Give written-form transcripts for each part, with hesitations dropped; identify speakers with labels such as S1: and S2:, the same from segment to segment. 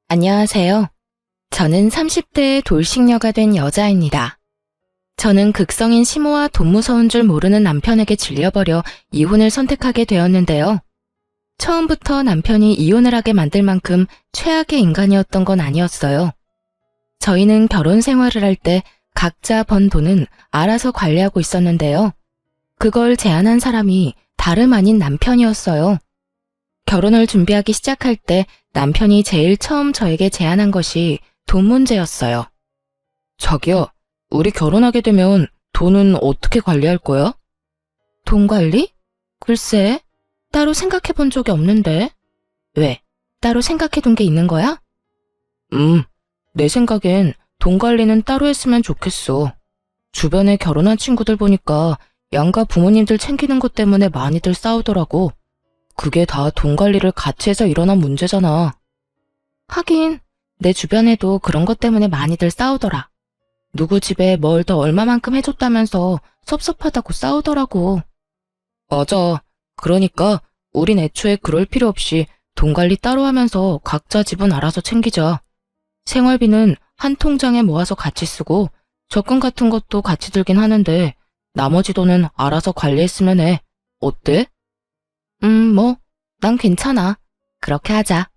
S1: 안녕하세요. 저는 30대의 돌싱녀가 된 여자입니다. 저는 극성인 시모와 돈 무서운 줄 모르는 남편에게 질려버려 이혼을 선택하게 되었는데요. 처음부터 남편이 이혼을 하게 만들 만큼 최악의 인간이었던 건 아니었어요. 저희는 결혼 생활을 할 때 각자 번 돈은 알아서 관리하고 있었는데요. 그걸 제안한 사람이 다름 아닌 남편이었어요. 결혼을 준비하기 시작할 때 남편이 제일 처음 저에게 제안한 것이 돈 문제였어요. 자기야, 우리 결혼하게 되면 돈은 어떻게 관리할 거야? 돈 관리? 글쎄, 따로 생각해 본 적이 없는데. 왜? 따로 생각해 둔 게 있는 거야? 내 생각엔 돈 관리는 따로 했으면 좋겠어. 주변에 결혼한 친구들 보니까 양가 부모님들 챙기는 것 때문에 많이들 싸우더라고. 그게 다 돈 관리를 같이 해서 일어난 문제잖아. 하긴 내 주변에도 그런 것 때문에 많이들 싸우더라. 누구 집에 뭘 더 얼마만큼 해줬다면서 섭섭하다고 싸우더라고. 맞아. 그러니까 우린 애초에 그럴 필요 없이 돈 관리 따로 하면서 각자 집은 알아서 챙기자. 생활비는 한 통장에 모아서 같이 쓰고 적금 같은 것도 같이 들긴 하는데 나머지 돈은 알아서 관리했으면 해. 어때? 난 괜찮아. 그렇게 하자.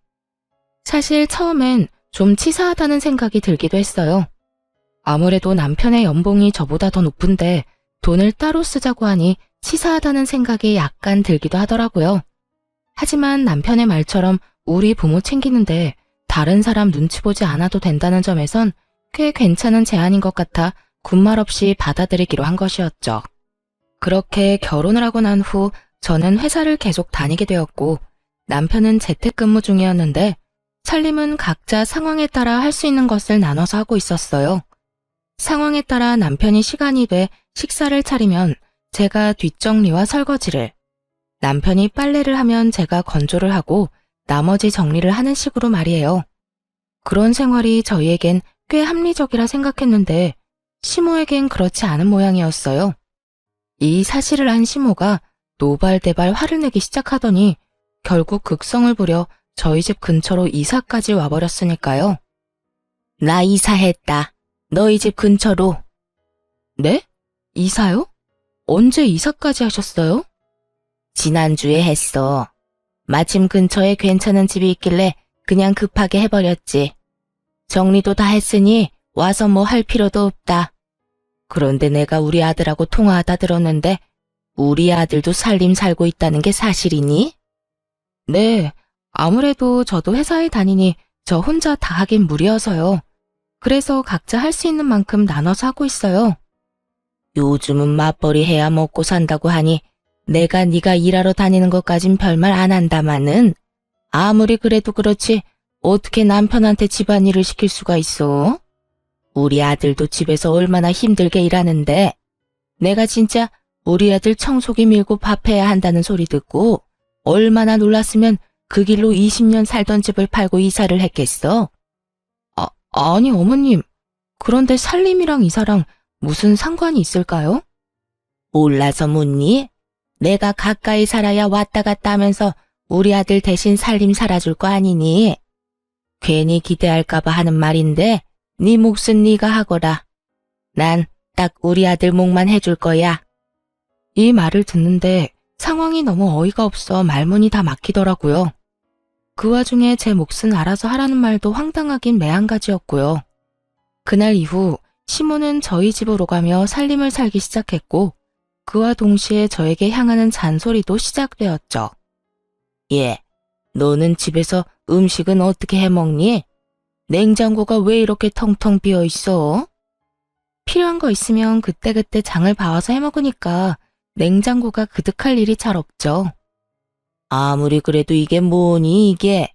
S1: 사실 처음엔 좀 치사하다는 생각이 들기도 했어요. 아무래도 남편의 연봉이 저보다 더 높은데 돈을 따로 쓰자고 하니 치사하다는 생각이 약간 들기도 하더라고요. 하지만 남편의 말처럼 우리 부모 챙기는데 다른 사람 눈치 보지 않아도 된다는 점에선 꽤 괜찮은 제안인 것 같아 군말 없이 받아들이기로 한 것이었죠. 그렇게 결혼을 하고 난 후 저는 회사를 계속 다니게 되었고 남편은 재택근무 중이었는데 살림은 각자 상황에 따라 할 수 있는 것을 나눠서 하고 있었어요. 상황에 따라 남편이 시간이 돼 식사를 차리면 제가 뒷정리와 설거지를, 남편이 빨래를 하면 제가 건조를 하고 나머지 정리를 하는 식으로 말이에요. 그런 생활이 저희에겐 꽤 합리적이라 생각했는데 시모에겐 그렇지 않은 모양이었어요. 이 사실을 안 시모가 노발대발 화를 내기 시작하더니 결국 극성을 부려 저희 집 근처로 이사까지 와버렸으니까요. 나 이사했다. 너희 집 근처로. 네? 이사요? 언제 이사까지 하셨어요? 지난주에 했어. 마침 근처에 괜찮은 집이 있길래 그냥 급하게 해버렸지. 정리도 다 했으니 와서 뭐 할 필요도 없다. 그런데 내가 우리 아들하고 통화하다 들었는데 우리 아들도 살림 살고 있다는 게 사실이니? 네, 아무래도 저도 회사에 다니니 저 혼자 다 하긴 무리여서요. 그래서 각자 할 수 있는 만큼 나눠서 하고 있어요. 요즘은 맞벌이 해야 먹고 산다고 하니 내가 네가 일하러 다니는 것까진 별말 안 한다마는 아무리 그래도 그렇지 어떻게 남편한테 집안일을 시킬 수가 있어? 우리 아들도 집에서 얼마나 힘들게 일하는데 내가 진짜 우리 아들 청소기 밀고 밥해야 한다는 소리 듣고 얼마나 놀랐으면 그 길로 20년 살던 집을 팔고 이사를 했겠어? 아니 어머님, 그런데 살림이랑 이사랑 무슨 상관이 있을까요? 몰라서 묻니? 내가 가까이 살아야 왔다 갔다 하면서 우리 아들 대신 살림 살아줄 거 아니니? 괜히 기대할까봐 하는 말인데 네 몫은 네가 하거라. 난 딱 우리 아들 몫만 해줄 거야. 이 말을 듣는데 상황이 너무 어이가 없어 말문이 다 막히더라고요. 그 와중에 제 몫은 알아서 하라는 말도 황당하긴 매한가지였고요. 그날 이후 시모는 저희 집으로 가며 살림을 살기 시작했고 그와 동시에 저에게 향하는 잔소리도 시작되었죠. 예, 너는 집에서 음식은 어떻게 해먹니? 냉장고가 왜 이렇게 텅텅 비어 있어? 필요한 거 있으면 그때그때 장을 봐와서 해먹으니까 냉장고가 그득할 일이 잘 없죠. 아무리 그래도 이게 뭐니 이게?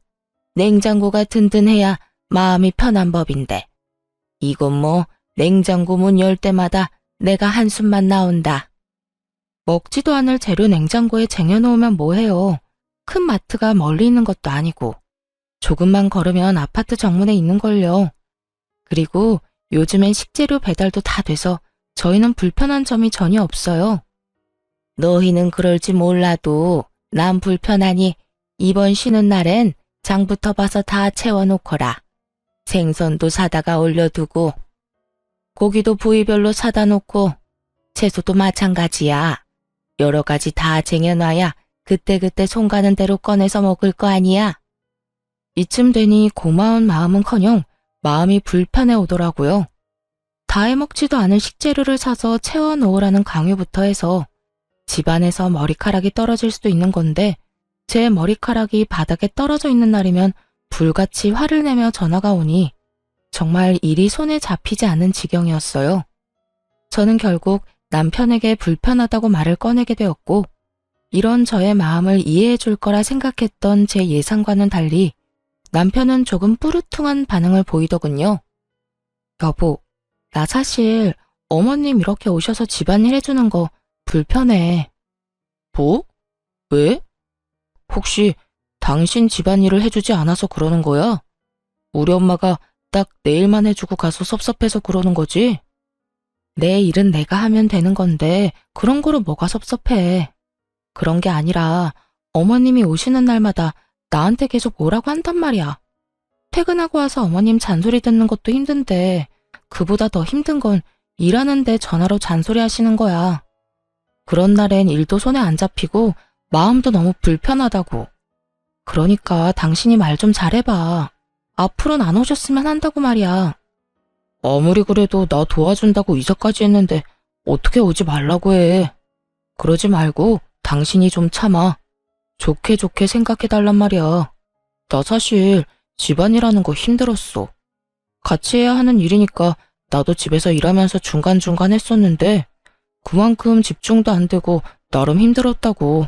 S1: 냉장고가 든든해야 마음이 편한 법인데. 이건 뭐 냉장고 문 열 때마다 내가 한숨만 나온다. 먹지도 않을 재료 냉장고에 쟁여놓으면 뭐해요. 큰 마트가 멀리 있는 것도 아니고. 조금만 걸으면 아파트 정문에 있는걸요. 그리고 요즘엔 식재료 배달도 다 돼서 저희는 불편한 점이 전혀 없어요. 너희는 그럴지 몰라도 난 불편하니 이번 쉬는 날엔 장부터 봐서 다 채워놓거라. 생선도 사다가 올려두고 고기도 부위별로 사다 놓고 채소도 마찬가지야. 여러 가지 다 쟁여놔야 그때그때 손 가는 대로 꺼내서 먹을 거 아니야. 이쯤 되니 고마운 마음은커녕 마음이 불편해 오더라고요. 다 해먹지도 않을 식재료를 사서 채워 놓으라는 강요부터 해서 집안에서 머리카락이 떨어질 수도 있는 건데 제 머리카락이 바닥에 떨어져 있는 날이면 불같이 화를 내며 전화가 오니 정말 일이 손에 잡히지 않는 지경이었어요. 저는 결국 남편에게 불편하다고 말을 꺼내게 되었고 이런 저의 마음을 이해해 줄 거라 생각했던 제 예상과는 달리 남편은 조금 뿌르퉁한 반응을 보이더군요. 여보, 나 사실 어머님 이렇게 오셔서 집안일 해주는 거 불편해. 뭐? 왜? 혹시 당신 집안일을 해주지 않아서 그러는 거야? 우리 엄마가 딱 내 일만 해주고 가서 섭섭해서 그러는 거지? 내 일은 내가 하면 되는 건데 그런 거로 뭐가 섭섭해. 그런 게 아니라 어머님이 오시는 날마다 나한테 계속 오라고 한단 말이야. 퇴근하고 와서 어머님 잔소리 듣는 것도 힘든데 그보다 더 힘든 건 일하는데 전화로 잔소리 하시는 거야. 그런 날엔 일도 손에 안 잡히고 마음도 너무 불편하다고. 그러니까 당신이 말 좀 잘해봐. 앞으로는 안 오셨으면 한다고 말이야. 아무리 그래도 나 도와준다고 이사까지 했는데 어떻게 오지 말라고 해. 그러지 말고 당신이 좀 참아. 좋게 좋게 생각해달란 말이야. 나 사실 집안일하는 거 힘들었어. 같이 해야 하는 일이니까 나도 집에서 일하면서 중간중간 했었는데 그만큼 집중도 안 되고 나름 힘들었다고.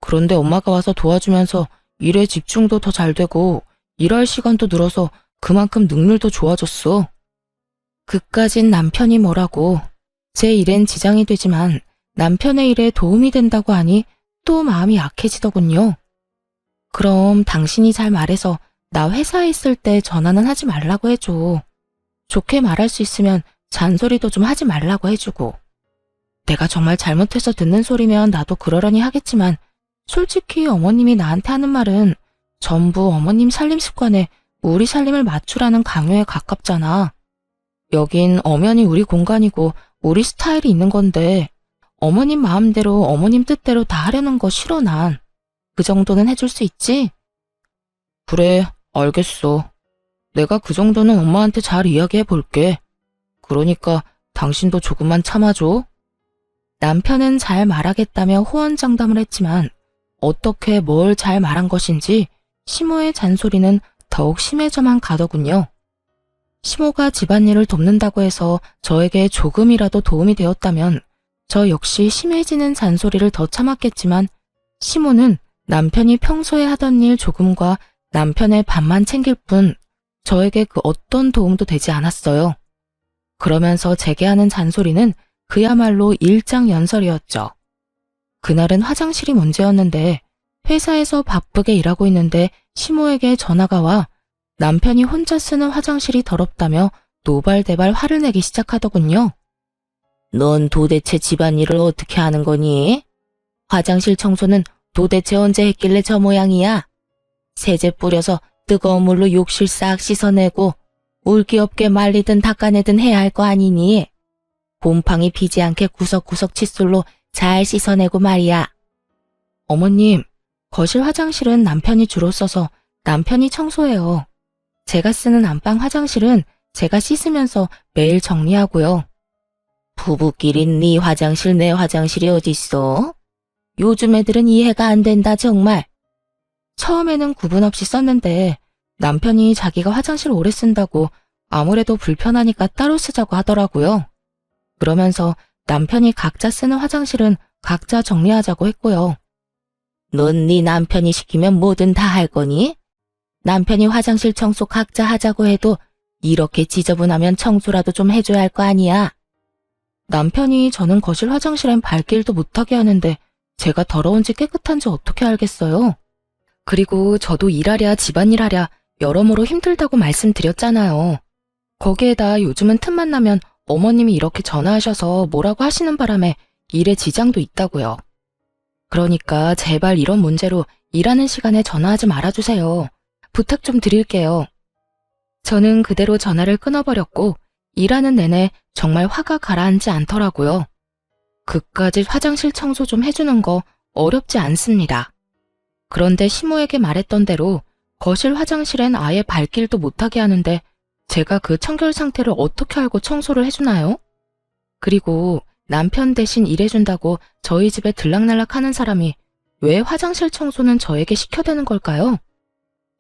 S1: 그런데 엄마가 와서 도와주면서 일에 집중도 더 잘 되고 일할 시간도 늘어서 그만큼 능률도 좋아졌어. 그까진 남편이 뭐라고. 제 일엔 지장이 되지만 남편의 일에 도움이 된다고 하니 또 마음이 약해지더군요. 그럼 당신이 잘 말해서 나 회사에 있을 때 전화는 하지 말라고 해줘. 좋게 말할 수 있으면 잔소리도 좀 하지 말라고 해주고. 내가 정말 잘못해서 듣는 소리면 나도 그러려니 하겠지만 솔직히 어머님이 나한테 하는 말은 전부 어머님 살림 습관에 우리 살림을 맞추라는 강요에 가깝잖아. 여긴 엄연히 우리 공간이고 우리 스타일이 있는 건데 어머님 마음대로 어머님 뜻대로 다 하려는 거 싫어 난. 그 정도는 해줄 수 있지? 그래, 알겠어. 내가 그 정도는 엄마한테 잘 이야기해 볼게. 그러니까 당신도 조금만 참아줘. 남편은 잘 말하겠다며 호언장담을 했지만 어떻게 뭘 잘 말한 것인지 시모의 잔소리는 더욱 심해져만 가더군요. 시모가 집안일을 돕는다고 해서 저에게 조금이라도 도움이 되었다면 저 역시 심해지는 잔소리를 더 참았겠지만 시모는 남편이 평소에 하던 일 조금과 남편의 밥만 챙길 뿐 저에게 그 어떤 도움도 되지 않았어요. 그러면서 제게 하는 잔소리는 그야말로 일장연설이었죠. 그날은 화장실이 문제였는데 회사에서 바쁘게 일하고 있는데 시모에게 전화가 와 남편이 혼자 쓰는 화장실이 더럽다며 노발대발 화를 내기 시작하더군요. 넌 도대체 집안일을 어떻게 하는 거니? 화장실 청소는 도대체 언제 했길래 저 모양이야? 세제 뿌려서 뜨거운 물로 욕실 싹 씻어내고 물기 없게 말리든 닦아내든 해야 할 거 아니니? 곰팡이 피지 않게 구석구석 칫솔로 잘 씻어내고 말이야. 어머님, 거실 화장실은 남편이 주로 써서 남편이 청소해요. 제가 쓰는 안방 화장실은 제가 씻으면서 매일 정리하고요. 부부끼리 네 화장실 내 화장실이 어딨어? 요즘 애들은 이해가 안 된다 정말. 처음에는 구분 없이 썼는데 남편이 자기가 화장실 오래 쓴다고 아무래도 불편하니까 따로 쓰자고 하더라고요. 그러면서 남편이 각자 쓰는 화장실은 각자 정리하자고 했고요. 넌 네 남편이 시키면 뭐든 다 할 거니? 남편이 화장실 청소 각자 하자고 해도 이렇게 지저분하면 청소라도 좀 해줘야 할 거 아니야. 남편이 저는 거실 화장실엔 발길도 못하게 하는데 제가 더러운지 깨끗한지 어떻게 알겠어요? 그리고 저도 일하랴 집안일하랴 여러모로 힘들다고 말씀드렸잖아요. 거기에다 요즘은 틈만 나면 어머님이 이렇게 전화하셔서 뭐라고 하시는 바람에 일에 지장도 있다고요. 그러니까 제발 이런 문제로 일하는 시간에 전화하지 말아주세요. 부탁 좀 드릴게요. 저는 그대로 전화를 끊어버렸고 일하는 내내 정말 화가 가라앉지 않더라고요. 그까짓 화장실 청소 좀 해주는 거 어렵지 않습니다. 그런데 시모에게 말했던 대로 거실 화장실엔 아예 발길도 못하게 하는데 제가 그 청결 상태를 어떻게 알고 청소를 해주나요? 그리고 남편 대신 일해준다고 저희 집에 들락날락 하는 사람이 왜 화장실 청소는 저에게 시켜대는 걸까요?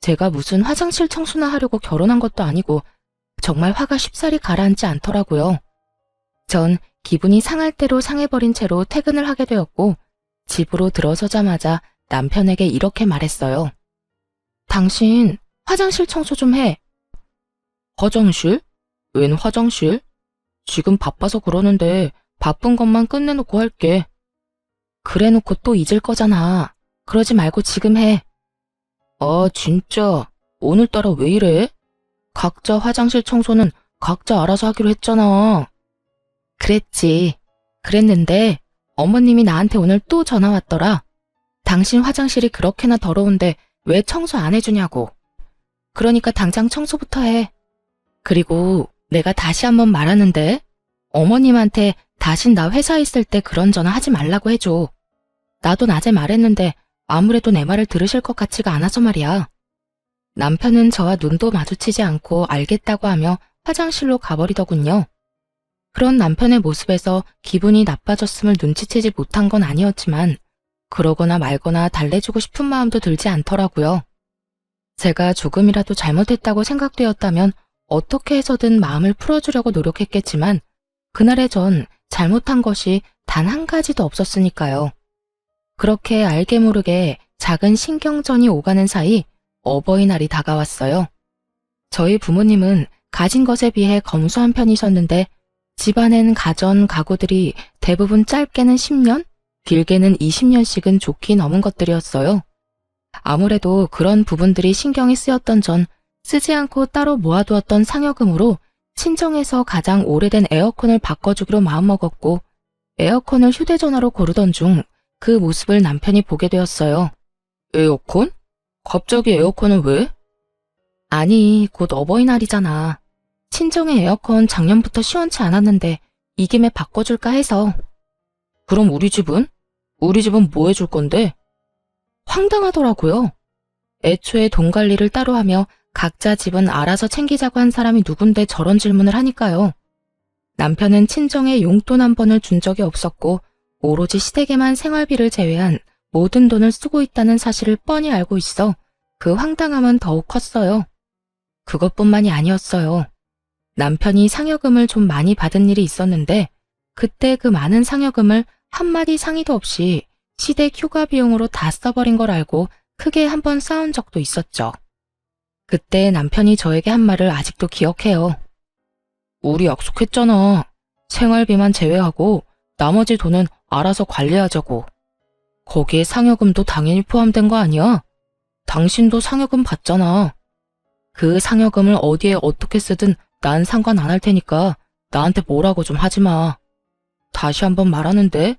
S1: 제가 무슨 화장실 청소나 하려고 결혼한 것도 아니고 정말 화가 쉽사리 가라앉지 않더라고요. 전 기분이 상할 대로 상해버린 채로 퇴근을 하게 되었고 집으로 들어서자마자 남편에게 이렇게 말했어요. 당신 화장실 청소 좀 해. 화장실? 웬 화장실? 지금 바빠서 그러는데 바쁜 것만 끝내놓고 할게. 그래놓고 또 잊을 거잖아. 그러지 말고 지금 해. 아, 진짜 오늘따라 왜 이래? 각자 화장실 청소는 각자 알아서 하기로 했잖아. 그랬지. 그랬는데 어머님이 나한테 오늘 또 전화 왔더라. 당신 화장실이 그렇게나 더러운데 왜 청소 안 해주냐고. 그러니까 당장 청소부터 해. 그리고 내가 다시 한번 말하는데 어머님한테 다신 나 회사에 있을 때 그런 전화 하지 말라고 해줘. 나도 낮에 말했는데 아무래도 내 말을 들으실 것 같지가 않아서 말이야. 남편은 저와 눈도 마주치지 않고 알겠다고 하며 화장실로 가버리더군요. 그런 남편의 모습에서 기분이 나빠졌음을 눈치채지 못한 건 아니었지만 그러거나 말거나 달래주고 싶은 마음도 들지 않더라고요. 제가 조금이라도 잘못했다고 생각되었다면 어떻게 해서든 마음을 풀어주려고 노력했겠지만 그날의 전 잘못한 것이 단 한 가지도 없었으니까요. 그렇게 알게 모르게 작은 신경전이 오가는 사이 어버이날이 다가왔어요. 저희 부모님은 가진 것에 비해 검소한 편이셨는데 집안엔 가전, 가구들이 대부분 짧게는 10년, 길게는 20년씩은 좋게 넘은 것들이었어요. 아무래도 그런 부분들이 신경이 쓰였던 전 쓰지 않고 따로 모아두었던 상여금으로 친정에서 가장 오래된 에어컨을 바꿔주기로 마음먹었고 에어컨을 휴대전화로 고르던 중 그 모습을 남편이 보게 되었어요. 에어컨? 갑자기 에어컨은 왜? 아니, 곧 어버이날이잖아. 친정의 에어컨 작년부터 시원치 않았는데 이 김에 바꿔줄까 해서. 그럼 우리 집은? 우리 집은 뭐 해줄 건데? 황당하더라고요. 애초에 돈 관리를 따로 하며 각자 집은 알아서 챙기자고 한 사람이 누군데 저런 질문을 하니까요. 남편은 친정에 용돈 한 번을 준 적이 없었고 오로지 시댁에만 생활비를 제외한 모든 돈을 쓰고 있다는 사실을 뻔히 알고 있어 그 황당함은 더욱 컸어요. 그것뿐만이 아니었어요. 남편이 상여금을 좀 많이 받은 일이 있었는데 그때 그 많은 상여금을 한마디 상의도 없이 시댁 휴가 비용으로 다 써버린 걸 알고 크게 한번 싸운 적도 있었죠. 그때 남편이 저에게 한 말을 아직도 기억해요. 우리 약속했잖아. 생활비만 제외하고 나머지 돈은 알아서 관리하자고. 거기에 상여금도 당연히 포함된 거 아니야? 당신도 상여금 받잖아. 그 상여금을 어디에 어떻게 쓰든 난 상관 안 할 테니까 나한테 뭐라고 좀 하지 마. 다시 한번 말하는데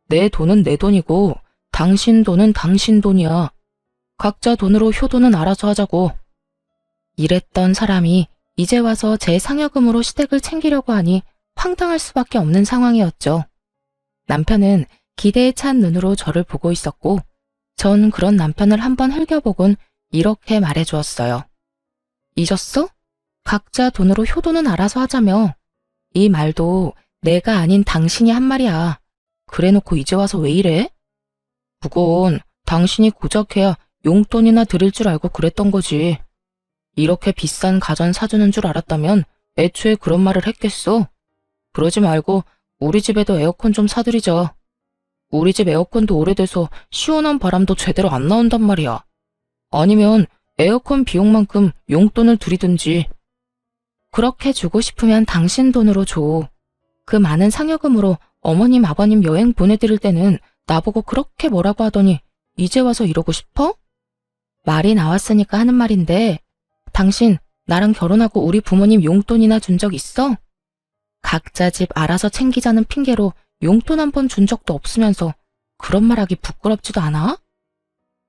S1: 내 돈은 내 돈이고 당신 돈은 당신 돈이야. 각자 돈으로 효도는 알아서 하자고. 이랬던 사람이 이제 와서 제 상여금으로 시댁을 챙기려고 하니 황당할 수밖에 없는 상황이었죠. 남편은 기대에 찬 눈으로 저를 보고 있었고 전 그런 남편을 한번 흘겨보곤 이렇게 말해주었어요. 잊었어? 각자 돈으로 효도는 알아서 하자며. 이 말도 내가 아닌 당신이 한 말이야. 그래놓고 이제 와서 왜 이래? 그건 당신이 고작해야 용돈이나 드릴 줄 알고 그랬던 거지. 이렇게 비싼 가전 사주는 줄 알았다면 애초에 그런 말을 했겠어. 그러지 말고 우리 집에도 에어컨 좀 사드리자. 우리 집 에어컨도 오래돼서 시원한 바람도 제대로 안 나온단 말이야. 아니면 에어컨 비용만큼 용돈을 드리든지. 그렇게 주고 싶으면 당신 돈으로 줘. 그 많은 상여금으로 어머님 아버님 여행 보내드릴 때는 나보고 그렇게 뭐라고 하더니 이제 와서 이러고 싶어? 말이 나왔으니까 하는 말인데 당신 나랑 결혼하고 우리 부모님 용돈이나 준 적 있어? 각자 집 알아서 챙기자는 핑계로 용돈 한 번 준 적도 없으면서 그런 말하기 부끄럽지도 않아?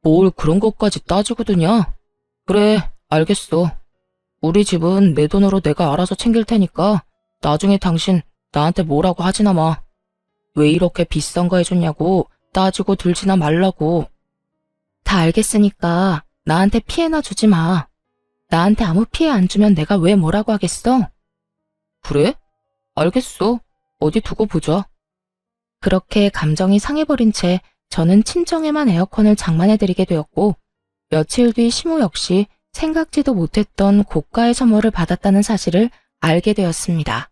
S1: 뭘 그런 것까지 따지고 드냐? 그래, 알겠어. 우리 집은 내 돈으로 내가 알아서 챙길 테니까 나중에 당신 나한테 뭐라고 하지나 마. 왜 이렇게 비싼 거 해줬냐고 따지고 들지나 말라고. 다 알겠으니까 나한테 피해나 주지 마. 나한테 아무 피해 안 주면 내가 왜 뭐라고 하겠어? 그래? 알겠어. 어디 두고 보자. 그렇게 감정이 상해버린 채 저는 친정에만 에어컨을 장만해드리게 되었고, 며칠 뒤 시모 역시 생각지도 못했던 고가의 선물을 받았다는 사실을 알게 되었습니다.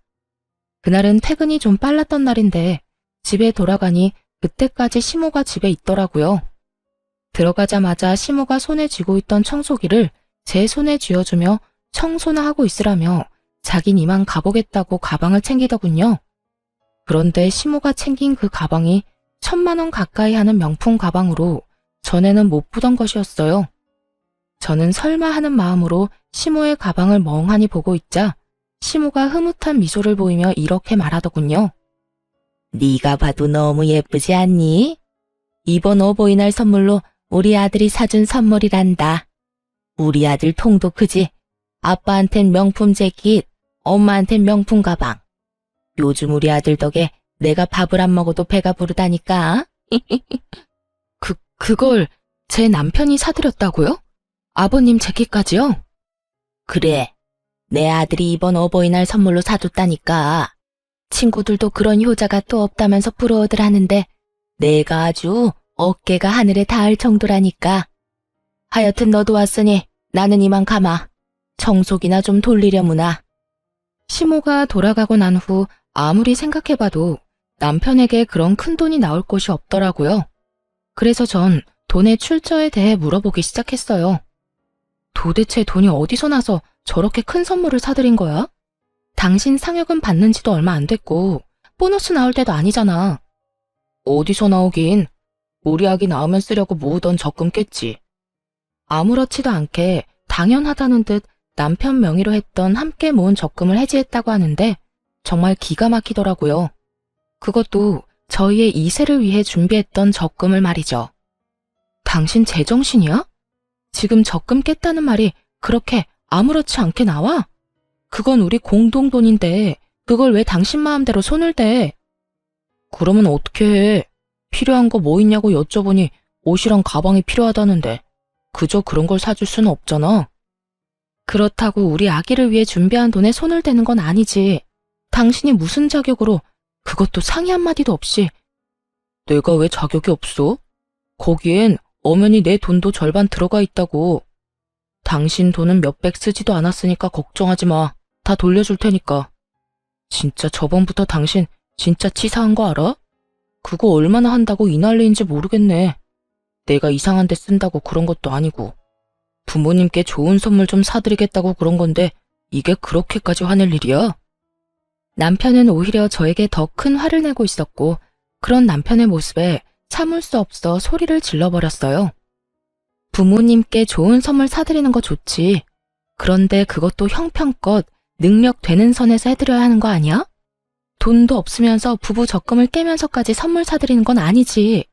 S1: 그날은 퇴근이 좀 빨랐던 날인데 집에 돌아가니 그때까지 시모가 집에 있더라고요. 들어가자마자 시모가 손에 쥐고 있던 청소기를 제 손에 쥐어주며 청소나 하고 있으라며 자긴 이만 가보겠다고 가방을 챙기더군요. 그런데 시모가 챙긴 그 가방이 1,000만 원 가까이 하는 명품 가방으로 전에는 못 보던 것이었어요. 저는 설마 하는 마음으로 시모의 가방을 멍하니 보고 있자 시모가 흐뭇한 미소를 보이며 이렇게 말하더군요. 네가 봐도 너무 예쁘지 않니? 이번 어버이날 선물로 우리 아들이 사준 선물이란다. 우리 아들 통도 크지? 아빠한텐 명품 재킷, 엄마한텐 명품 가방. 요즘 우리 아들 덕에 내가 밥을 안 먹어도 배가 부르다니까. 그걸 제 남편이 사드렸다고요? 아버님 재킷까지요? 그래. 내 아들이 이번 어버이날 선물로 사줬다니까. 친구들도 그런 효자가 또 없다면서 부러워들 하는데 내가 아주 어깨가 하늘에 닿을 정도라니까. 하여튼 너도 왔으니 나는 이만 가마. 청소기나 좀 돌리려무나. 시모가 돌아가고 난 후 아무리 생각해봐도 남편에게 그런 큰 돈이 나올 곳이 없더라고요. 그래서 전 돈의 출처에 대해 물어보기 시작했어요. 도대체 돈이 어디서 나서 저렇게 큰 선물을 사드린 거야? 당신 상여금 받는 지도 얼마 안 됐고 보너스 나올 때도 아니잖아. 어디서 나오긴. 우리 아기 낳으면 쓰려고 모으던 적금 깼지. 아무렇지도 않게 당연하다는 듯 남편 명의로 했던 함께 모은 적금을 해지했다고 하는데 정말 기가 막히더라고요. 그것도 저희의 2세를 위해 준비했던 적금을 말이죠. 당신 제정신이야? 지금 적금 깼다는 말이 그렇게 아무렇지 않게 나와? 그건 우리 공동돈인데 그걸 왜 당신 마음대로 손을 대? 그러면 어떻게 해? 필요한 거 뭐 있냐고 여쭤보니 옷이랑 가방이 필요하다는데 그저 그런 걸 사줄 수는 없잖아. 그렇다고 우리 아기를 위해 준비한 돈에 손을 대는 건 아니지. 당신이 무슨 자격으로, 그것도 상의 한마디도 없이. 내가 왜 자격이 없어? 거기엔 엄연히 내 돈도 절반 들어가 있다고. 당신 돈은 몇백 쓰지도 않았으니까 걱정하지 마. 다 돌려줄 테니까. 진짜 저번부터 당신 진짜 치사한 거 알아? 그거 얼마나 한다고 이 난리인지 모르겠네. 내가 이상한 데 쓴다고 그런 것도 아니고. 부모님께 좋은 선물 좀 사드리겠다고 그런 건데 이게 그렇게까지 화낼 일이야? 남편은 오히려 저에게 더 큰 화를 내고 있었고 그런 남편의 모습에 참을 수 없어 소리를 질러버렸어요. 부모님께 좋은 선물 사드리는 거 좋지. 그런데 그것도 형편껏 능력 되는 선에서 해드려야 하는 거 아니야? 돈도 없으면서 부부 적금을 깨면서까지 선물 사드리는 건 아니지.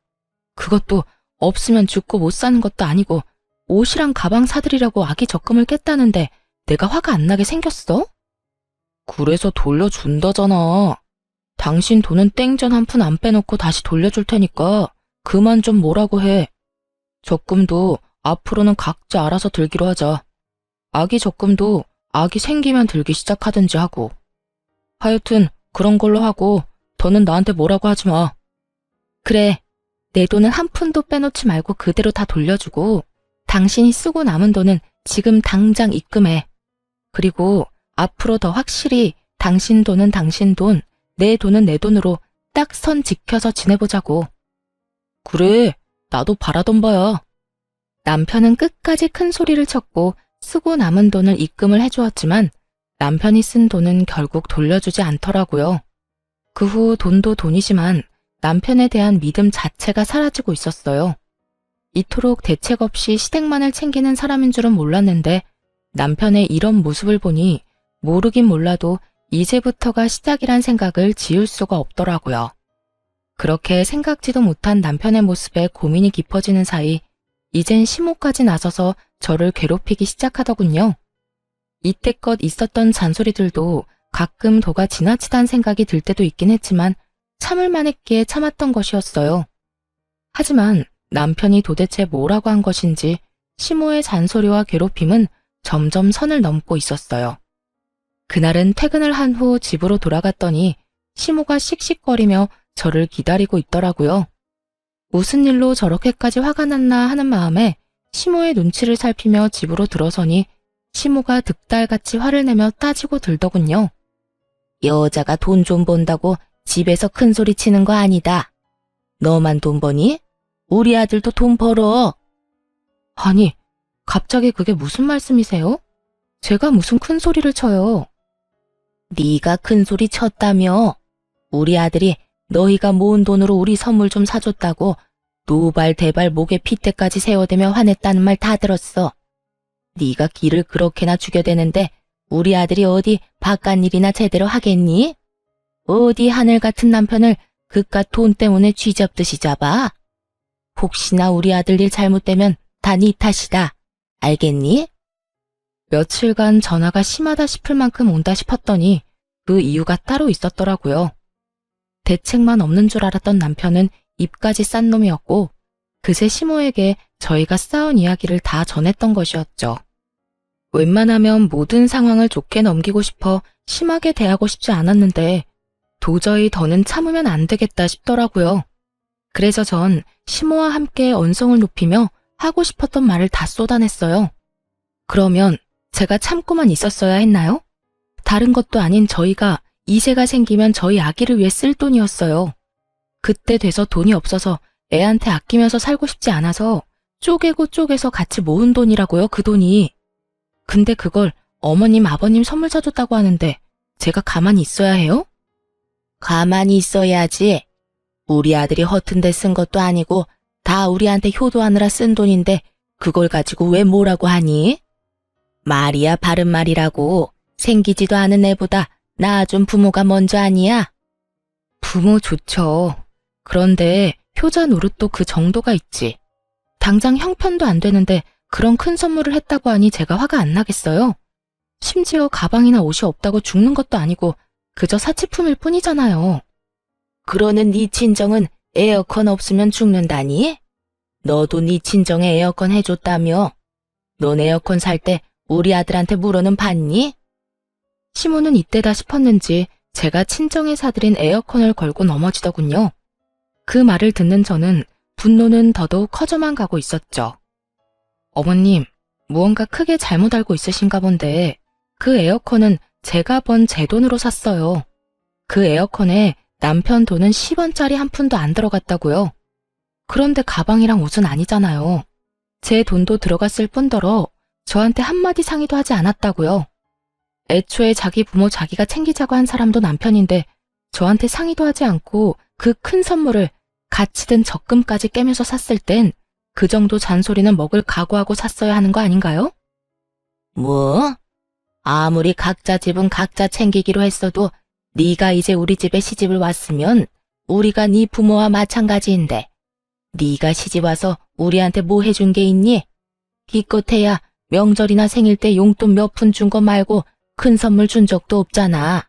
S1: 그것도 없으면 죽고 못 사는 것도 아니고 옷이랑 가방 사드리려고 아기 적금을 깼다는데 내가 화가 안 나게 생겼어? 그래서 돌려준다잖아. 당신 돈은 땡전 한 푼 안 빼놓고 다시 돌려줄 테니까 그만 좀 뭐라고 해. 적금도 앞으로는 각자 알아서 들기로 하자. 아기 적금도 아기 생기면 들기 시작하든지 하고. 하여튼 그런 걸로 하고 더는 나한테 뭐라고 하지 마. 그래, 내 돈은 한 푼도 빼놓지 말고 그대로 다 돌려주고 당신이 쓰고 남은 돈은 지금 당장 입금해. 그리고 앞으로 더 확실히 당신 돈은 당신 돈, 내 돈은 내 돈으로 딱 선 지켜서 지내보자고. 그래, 나도 바라던 바야. 남편은 끝까지 큰 소리를 쳤고 쓰고 남은 돈을 입금을 해주었지만 남편이 쓴 돈은 결국 돌려주지 않더라고요. 그 후 돈도 돈이지만 남편에 대한 믿음 자체가 사라지고 있었어요. 이토록 대책 없이 시댁만을 챙기는 사람인 줄은 몰랐는데 남편의 이런 모습을 보니 모르긴 몰라도 이제부터가 시작이란 생각을 지울 수가 없더라고요. 그렇게 생각지도 못한 남편의 모습에 고민이 깊어지는 사이 이젠 시모까지 나서서 저를 괴롭히기 시작하더군요. 이때껏 있었던 잔소리들도 가끔 도가 지나치다는 생각이 들 때도 있긴 했지만 참을 만했기에 참았던 것이었어요. 하지만 남편이 도대체 뭐라고 한 것인지 시모의 잔소리와 괴롭힘은 점점 선을 넘고 있었어요. 그날은 퇴근을 한 후 집으로 돌아갔더니 시모가 씩씩거리며 저를 기다리고 있더라고요. 무슨 일로 저렇게까지 화가 났나 하는 마음에 시모의 눈치를 살피며 집으로 들어서니 시모가 득달같이 화를 내며 따지고 들더군요. 여자가 돈 좀 번다고 집에서 큰 소리 치는 거 아니다. 너만 돈 버니? 우리 아들도 돈 벌어. 아니, 갑자기 그게 무슨 말씀이세요? 제가 무슨 큰 소리를 쳐요. 네가 큰 소리 쳤다며. 우리 아들이 너희가 모은 돈으로 우리 선물 좀 사줬다고 노발대발 목에 핏대까지 세워대며 화냈다는 말 다 들었어. 네가 기를 그렇게나 죽여대는데 우리 아들이 어디 바깥일이나 제대로 하겠니? 어디 하늘 같은 남편을 그깟 돈 때문에 쥐잡듯이 잡아? 혹시나 우리 아들 일 잘못되면 다 네 탓이다. 알겠니? 며칠간 전화가 심하다 싶을 만큼 온다 싶었더니 그 이유가 따로 있었더라고요. 대책만 없는 줄 알았던 남편은 입까지 싼 놈이었고 그새 시모에게 저희가 싸운 이야기를 다 전했던 것이었죠. 웬만하면 모든 상황을 좋게 넘기고 싶어 심하게 대하고 싶지 않았는데 도저히 더는 참으면 안 되겠다 싶더라고요. 그래서 전 시모와 함께 언성을 높이며 하고 싶었던 말을 다 쏟아냈어요. 그러면 제가 참고만 있었어야 했나요? 다른 것도 아닌 저희가 이세가 생기면 저희 아기를 위해 쓸 돈이었어요. 그때 돼서 돈이 없어서 애한테 아끼면서 살고 싶지 않아서 쪼개고 쪼개서 같이 모은 돈이라고요, 그 돈이. 근데 그걸 어머님, 아버님 선물 사줬다고 하는데 제가 가만히 있어야 해요? 가만히 있어야지. 우리 아들이 허튼 데 쓴 것도 아니고 다 우리한테 효도하느라 쓴 돈인데 그걸 가지고 왜 뭐라고 하니? 말이야 바른 말이라고. 생기지도 않은 애보다 낳아준 부모가 먼저 아니야? 부모 좋죠. 그런데 효자 노릇도 그 정도가 있지. 당장 형편도 안 되는데 그런 큰 선물을 했다고 하니 제가 화가 안 나겠어요? 심지어 가방이나 옷이 없다고 죽는 것도 아니고 그저 사치품일 뿐이잖아요. 그러는 네 친정은 에어컨 없으면 죽는다니? 너도 네 친정에 에어컨 해줬다며? 넌 에어컨 살 때 우리 아들한테 물어는 봤니? 시모는 이때다 싶었는지 제가 친정에 사들인 에어컨을 걸고 넘어지더군요. 그 말을 듣는 저는 분노는 더더욱 커져만 가고 있었죠. 어머님, 무언가 크게 잘못 알고 있으신가 본데 그 에어컨은 제가 번 제 돈으로 샀어요. 그 에어컨에 남편 돈은 10원짜리 한 푼도 안 들어갔다고요. 그런데 가방이랑 옷은 아니잖아요. 제 돈도 들어갔을 뿐더러 저한테 한마디 상의도 하지 않았다고요. 애초에 자기 부모 자기가 챙기자고 한 사람도 남편인데 저한테 상의도 하지 않고 그 큰 선물을 같이 든 적금까지 깨면서 샀을 땐 그 정도 잔소리는 먹을 각오하고 샀어야 하는 거 아닌가요? 뭐? 아무리 각자 집은 각자 챙기기로 했어도 네가 이제 우리 집에 시집을 왔으면 우리가 네 부모와 마찬가지인데 네가 시집 와서 우리한테 뭐 해준 게 있니? 기껏해야 명절이나 생일 때 용돈 몇 푼 준 거 말고 큰 선물 준 적도 없잖아.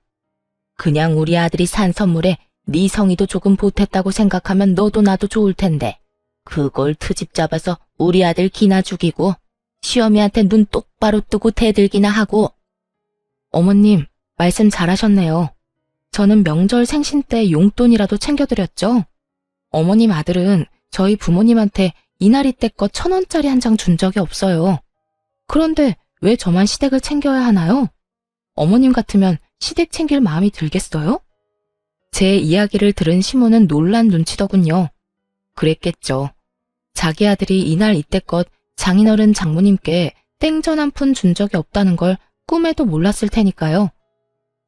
S1: 그냥 우리 아들이 산 선물에 네 성의도 조금 보탰다고 생각하면 너도 나도 좋을 텐데 그걸 트집 잡아서 우리 아들 기나 죽이고 시어미한테 눈 똑바로 뜨고 대들기나 하고. 어머님, 말씀 잘하셨네요. 저는 명절 생신 때 용돈이라도 챙겨드렸죠. 어머님 아들은 저희 부모님한테 이날이 때껏 1,000원짜리 한 장 준 적이 없어요. 그런데 왜 저만 시댁을 챙겨야 하나요? 어머님 같으면 시댁 챙길 마음이 들겠어요? 제 이야기를 들은 시모는 놀란 눈치더군요. 그랬겠죠. 자기 아들이 이날 이때껏 장인어른 장모님께 땡전 한 푼 준 적이 없다는 걸 꿈에도 몰랐을 테니까요.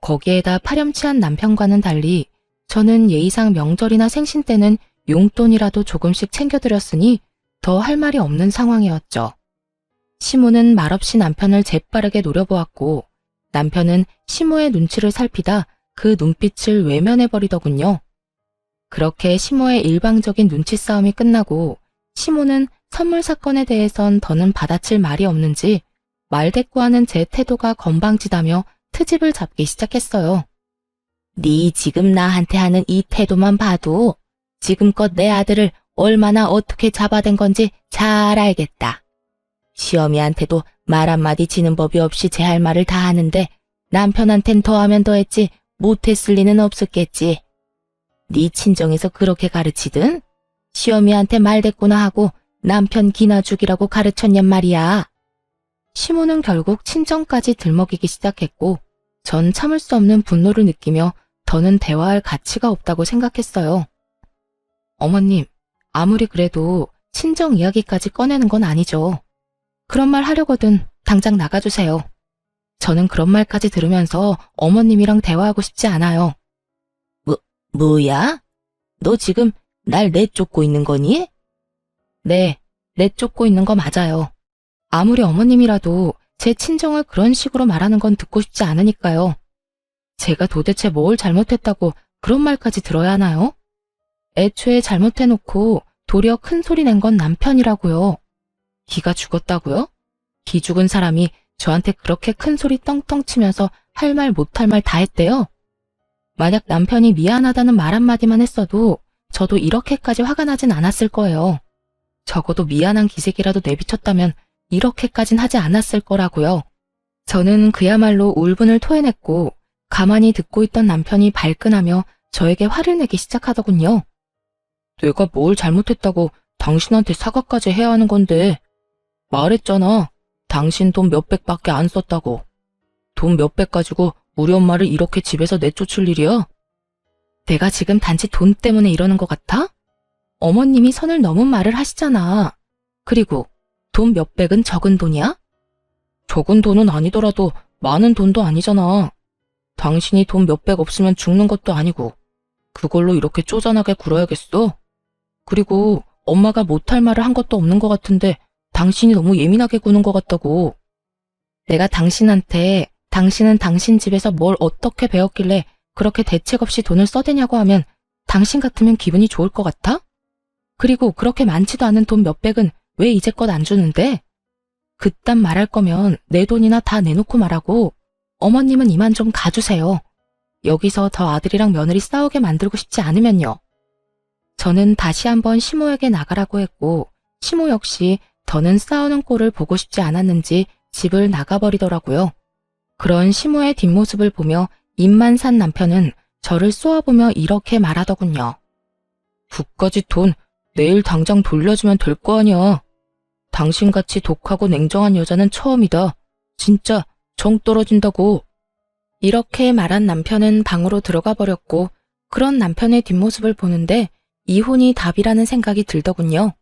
S1: 거기에다 파렴치한 남편과는 달리 저는 예의상 명절이나 생신 때는 용돈이라도 조금씩 챙겨드렸으니 더 할 말이 없는 상황이었죠. 시모는 말없이 남편을 재빠르게 노려보았고 남편은 시모의 눈치를 살피다 그 눈빛을 외면해버리더군요. 그렇게 시모의 일방적인 눈치 싸움이 끝나고 시모는 선물 사건에 대해선 더는 받아칠 말이 없는지 말대꾸하는 제 태도가 건방지다며 트집을 잡기 시작했어요. 네 지금 나한테 하는 이 태도만 봐도 지금껏 내 아들을 얼마나 어떻게 잡아댄 건지 잘 알겠다. 시어미한테도 말 한마디 지는 법이 없이 제 할 말을 다 하는데 남편한텐 더하면 더했지 못했을 리는 없었겠지. 네 친정에서 그렇게 가르치든 시어미한테 말대꾸나 하고 남편 기나 죽이라고 가르쳤냔 말이야. 시모는 결국 친정까지 들먹이기 시작했고 전 참을 수 없는 분노를 느끼며 더는 대화할 가치가 없다고 생각했어요. 어머님, 아무리 그래도 친정 이야기까지 꺼내는 건 아니죠. 그런 말 하려거든 당장 나가주세요. 저는 그런 말까지 들으면서 어머님이랑 대화하고 싶지 않아요. 뭐야? 너 지금 날 내쫓고 있는 거니? 네, 내쫓고 있는 거 맞아요. 아무리 어머님이라도 제 친정을 그런 식으로 말하는 건 듣고 싶지 않으니까요. 제가 도대체 뭘 잘못했다고 그런 말까지 들어야 하나요? 애초에 잘못해놓고 도리어 큰 소리 낸 건 남편이라고요. 기가 죽었다고요? 기 죽은 사람이 저한테 그렇게 큰 소리 떵떵 치면서 할 말 못할 말 다 했대요. 만약 남편이 미안하다는 말 한마디만 했어도 저도 이렇게까지 화가 나진 않았을 거예요. 적어도 미안한 기색이라도 내비쳤다면 이렇게까진 하지 않았을 거라고요. 저는 그야말로 울분을 토해냈고 가만히 듣고 있던 남편이 발끈하며 저에게 화를 내기 시작하더군요. 내가 뭘 잘못했다고 당신한테 사과까지 해야 하는 건데. 말했잖아. 당신 돈 몇백밖에 안 썼다고. 돈 몇백 가지고 우리 엄마를 이렇게 집에서 내쫓을 일이야? 내가 지금 단지 돈 때문에 이러는 것 같아? 어머님이 선을 넘은 말을 하시잖아. 그리고 돈 몇백은 적은 돈이야? 적은 돈은 아니더라도 많은 돈도 아니잖아. 당신이 돈 몇백 없으면 죽는 것도 아니고 그걸로 이렇게 쪼잔하게 굴어야겠어? 그리고 엄마가 못할 말을 한 것도 없는 것 같은데 당신이 너무 예민하게 구는 것 같다고. 내가 당신한테 당신은 당신 집에서 뭘 어떻게 배웠길래 그렇게 대책 없이 돈을 써대냐고 하면 당신 같으면 기분이 좋을 것 같아? 그리고 그렇게 많지도 않은 돈 몇백은 왜 이제껏 안 주는데? 그딴 말할 거면 내 돈이나 다 내놓고 말하고 어머님은 이만 좀 가주세요. 여기서 저 아들이랑 며느리 싸우게 만들고 싶지 않으면요. 저는 다시 한번 시모에게 나가라고 했고 시모 역시 더는 싸우는 꼴을 보고 싶지 않았는지 집을 나가버리더라고요. 그런 시모의 뒷모습을 보며 입만 산 남편은 저를 쏘아보며 이렇게 말하더군요. 그까짓 돈 내일 당장 돌려주면 될 거 아니야. 당신같이 독하고 냉정한 여자는 처음이다. 진짜 정 떨어진다고. 이렇게 말한 남편은 방으로 들어가 버렸고 그런 남편의 뒷모습을 보는데 이혼이 답이라는 생각이 들더군요.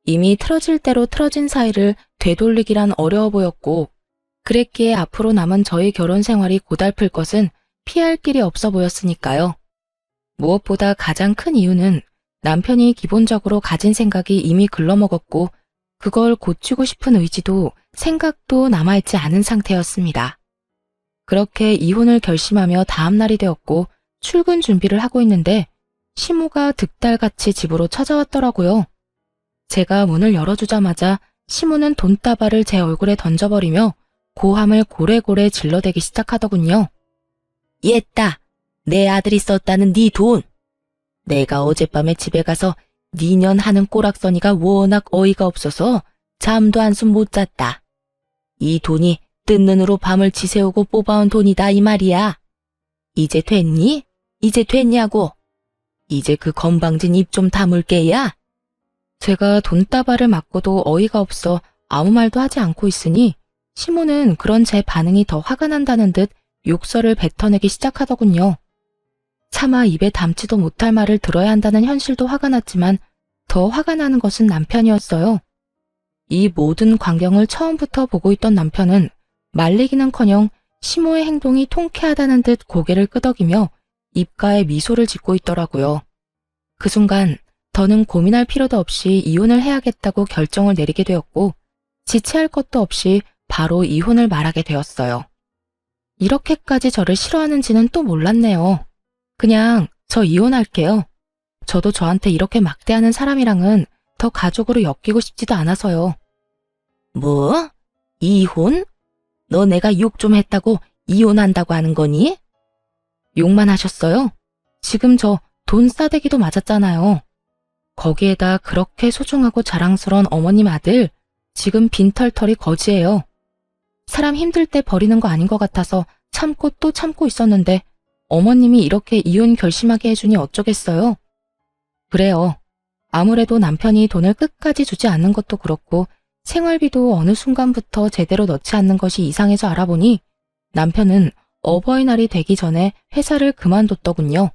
S1: 이미 틀어질 대로 틀어진 사이를 되돌리기란 어려워 보였고 그랬기에 앞으로 남은 저희 결혼 생활이 고달플 것은 피할 길이 없어 보였으니까요. 무엇보다 가장 큰 이유는 남편이 기본적으로 가진 생각이 이미 글러먹었고 그걸 고치고 싶은 의지도 생각도 남아있지 않은 상태였습니다. 그렇게 이혼을 결심하며 다음 날이 되었고 출근 준비를 하고 있는데 시모가 득달같이 집으로 찾아왔더라고요. 제가 문을 열어주자마자 시모는 돈다발을 제 얼굴에 던져버리며 고함을 고래고래 질러대기 시작하더군요. 얘따, 내 아들이 썼다는 네 돈. 내가 어젯밤에 집에 가서 니년 하는 꼬락서니가 워낙 어이가 없어서 잠도 한숨 못 잤다. 이 돈이 뜬 눈으로 밤을 지새우고 뽑아온 돈이다 이 말이야. 이제 됐니? 이제 됐냐고. 이제 그 건방진 입 좀 다물게야. 제가 돈다발을 맞고도 어이가 없어 아무 말도 하지 않고 있으니 시모는 그런 제 반응이 더 화가 난다는 듯 욕설을 뱉어내기 시작하더군요. 차마 입에 담지도 못할 말을 들어야 한다는 현실도 화가 났지만 더 화가 나는 것은 남편이었어요. 이 모든 광경을 처음부터 보고 있던 남편은 말리기는커녕 시모의 행동이 통쾌하다는 듯 고개를 끄덕이며 입가에 미소를 짓고 있더라고요. 그 순간 더는 고민할 필요도 없이 이혼을 해야겠다고 결정을 내리게 되었고 지체할 것도 없이 바로 이혼을 말하게 되었어요. 이렇게까지 저를 싫어하는지는 또 몰랐네요. 그냥 저 이혼할게요. 저도 저한테 이렇게 막대하는 사람이랑은 더 가족으로 엮이고 싶지도 않아서요. 뭐? 이혼? 너 내가 욕 좀 했다고 이혼한다고 하는 거니? 욕만 하셨어요? 지금 저 돈 싸대기도 맞았잖아요. 거기에다 그렇게 소중하고 자랑스러운 어머님 아들, 지금 빈털털이 거지예요. 사람 힘들 때 버리는 거 아닌 것 같아서 참고 또 참고 있었는데 어머님이 이렇게 이혼 결심하게 해주니 어쩌겠어요. 그래요. 아무래도 남편이 돈을 끝까지 주지 않는 것도 그렇고 생활비도 어느 순간부터 제대로 넣지 않는 것이 이상해서 알아보니 남편은 어버이날이 되기 전에 회사를 그만뒀더군요.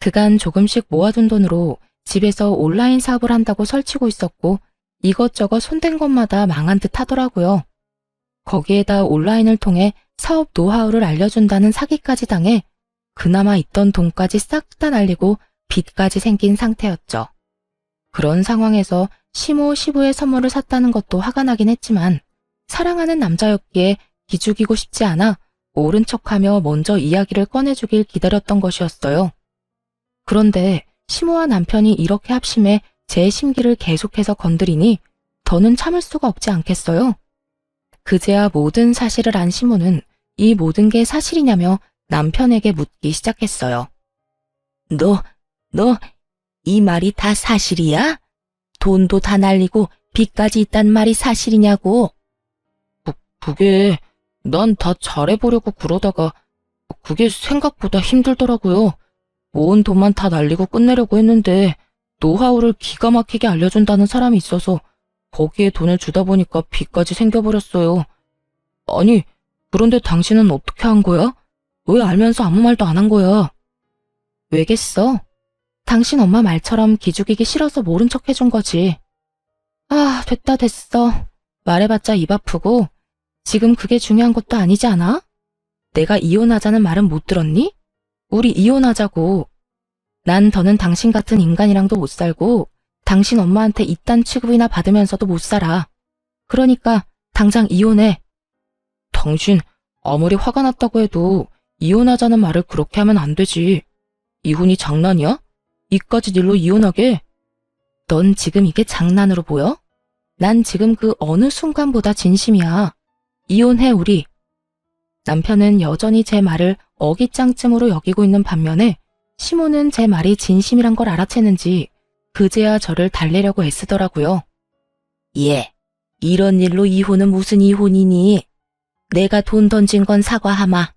S1: 그간 조금씩 모아둔 돈으로 집에서 온라인 사업을 한다고 설치고 있었고 이것저것 손댄 것마다 망한 듯 하더라고요. 거기에다 온라인을 통해 사업 노하우를 알려준다는 사기까지 당해 그나마 있던 돈까지 싹 다 날리고 빚까지 생긴 상태였죠. 그런 상황에서 시모 시부의 선물을 샀다는 것도 화가 나긴 했지만 사랑하는 남자였기에 기죽이고 싶지 않아 모른 척하며 먼저 이야기를 꺼내주길 기다렸던 것이었어요. 그런데 시모와 남편이 이렇게 합심해 제 심기를 계속해서 건드리니 더는 참을 수가 없지 않겠어요. 그제야 모든 사실을 안 시모는 이 모든 게 사실이냐며 남편에게 묻기 시작했어요. 너, 이 말이 다 사실이야? 돈도 다 날리고 빚까지 있단 말이 사실이냐고. 그게 난 다 잘해보려고 그러다가 그게 생각보다 힘들더라고요. 모은 돈만 다 날리고 끝내려고 했는데 노하우를 기가 막히게 알려준다는 사람이 있어서 거기에 돈을 주다 보니까 빚까지 생겨버렸어요. 아니, 그런데 당신은 어떻게 한 거야? 왜 알면서 아무 말도 안 한 거야? 왜겠어? 당신 엄마 말처럼 기죽이기 싫어서 모른 척 해준 거지. 아, 됐어. 말해봤자 입 아프고 지금 그게 중요한 것도 아니지 않아? 내가 이혼하자는 말은 못 들었니? 우리 이혼하자고. 난 더는 당신 같은 인간이랑도 못 살고 당신 엄마한테 이딴 취급이나 받으면서도 못 살아. 그러니까 당장 이혼해. 당신 아무리 화가 났다고 해도 이혼하자는 말을 그렇게 하면 안 되지. 이혼이 장난이야? 이까짓 일로 이혼하게? 넌 지금 이게 장난으로 보여? 난 지금 그 어느 순간보다 진심이야. 이혼해 우리. 남편은 여전히 제 말을 어깃장쯤으로 여기고 있는 반면에 시모는 제 말이 진심이란 걸 알아챘는지 그제야 저를 달래려고 애쓰더라고요. 예, 이런 일로 이혼은 무슨 이혼이니? 내가 돈 던진 건 사과하마.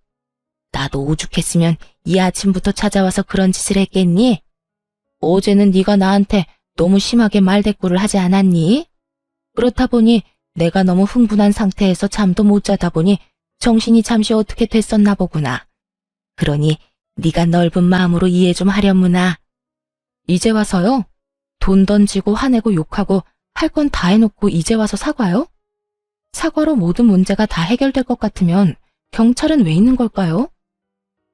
S1: 나도 오죽했으면 이 아침부터 찾아와서 그런 짓을 했겠니? 어제는 네가 나한테 너무 심하게 말대꾸를 하지 않았니? 그렇다 보니 내가 너무 흥분한 상태에서 잠도 못 자다 보니 정신이 잠시 어떻게 됐었나 보구나. 그러니 네가 넓은 마음으로 이해 좀 하려무나. 이제 와서요? 돈 던지고 화내고 욕하고 할 건 다 해놓고 이제 와서 사과요? 사과로 모든 문제가 다 해결될 것 같으면 경찰은 왜 있는 걸까요?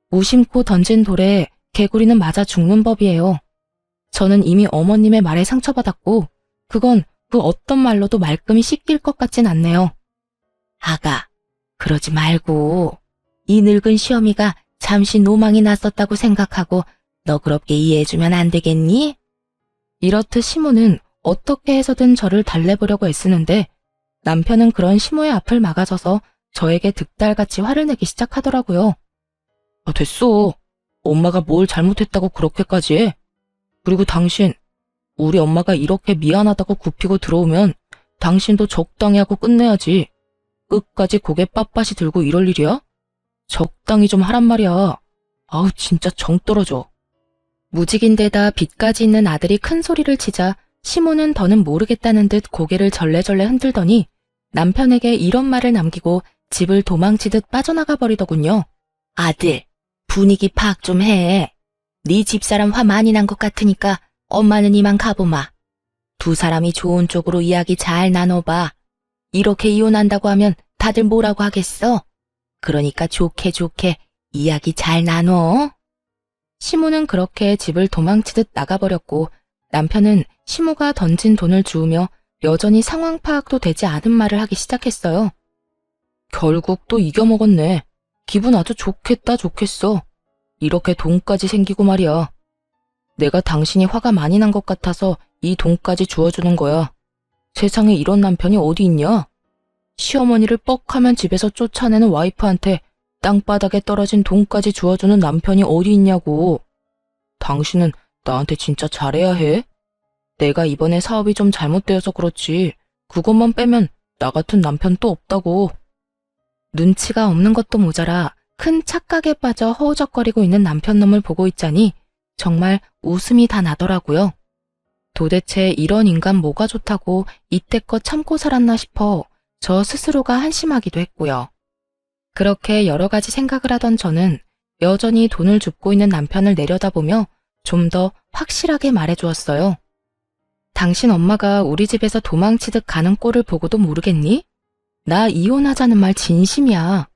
S1: 무심코 던진 돌에 개구리는 맞아 죽는 법이에요. 저는 이미 어머님의 말에 상처받았고 그건 그 어떤 말로도 말끔히 씻길 것 같진 않네요. 아가, 그러지 말고 이 늙은 시어미가 잠시 노망이 났었다고 생각하고 너그럽게 이해해주면 안 되겠니? 이렇듯 시모는 어떻게 해서든 저를 달래보려고 애쓰는데 남편은 그런 시모의 앞을 막아서서 저에게 득달같이 화를 내기 시작하더라고요. 아, 됐어. 엄마가 뭘 잘못했다고 그렇게까지 해? 그리고 당신, 우리 엄마가 이렇게 미안하다고 굽히고 들어오면 당신도 적당히 하고 끝내야지. 끝까지 고개 빳빳이 들고 이럴 일이야? 적당히 좀 하란 말이야. 아우 진짜 정 떨어져. 무직인데다 빚까지 있는 아들이 큰 소리를 치자 시모는 더는 모르겠다는 듯 고개를 절레절레 흔들더니 남편에게 이런 말을 남기고 집을 도망치듯 빠져나가 버리더군요. 아들, 분위기 파악 좀 해. 네 집사람 화 많이 난 것 같으니까 엄마는 이만 가보마. 두 사람이 좋은 쪽으로 이야기 잘 나눠봐. 이렇게 이혼한다고 하면 다들 뭐라고 하겠어? 그러니까 좋게 이야기 잘 나눠. 시모는 그렇게 집을 도망치듯 나가버렸고 남편은 시모가 던진 돈을 주우며 여전히 상황 파악도 되지 않은 말을 하기 시작했어요. 결국 또 이겨먹었네. 기분 아주 좋겠어. 이렇게 돈까지 생기고 말이야. 내가 당신이 화가 많이 난 것 같아서 이 돈까지 주워주는 거야. 세상에 이런 남편이 어디 있냐? 시어머니를 뻑하면 집에서 쫓아내는 와이프한테 땅바닥에 떨어진 돈까지 주워주는 남편이 어디 있냐고. 당신은 나한테 진짜 잘해야 해. 내가 이번에 사업이 좀 잘못되어서 그렇지. 그것만 빼면 나 같은 남편 또 없다고. 눈치가 없는 것도 모자라 큰 착각에 빠져 허우적거리고 있는 남편놈을 보고 있자니 정말 웃음이 다 나더라고요. 도대체 이런 인간 뭐가 좋다고 이때껏 참고 살았나 싶어 저 스스로가 한심하기도 했고요. 그렇게 여러 가지 생각을 하던 저는 여전히 돈을 줍고 있는 남편을 내려다보며 좀 더 확실하게 말해주었어요. 당신 엄마가 우리 집에서 도망치듯 가는 꼴을 보고도 모르겠니? 나 이혼하자는 말 진심이야.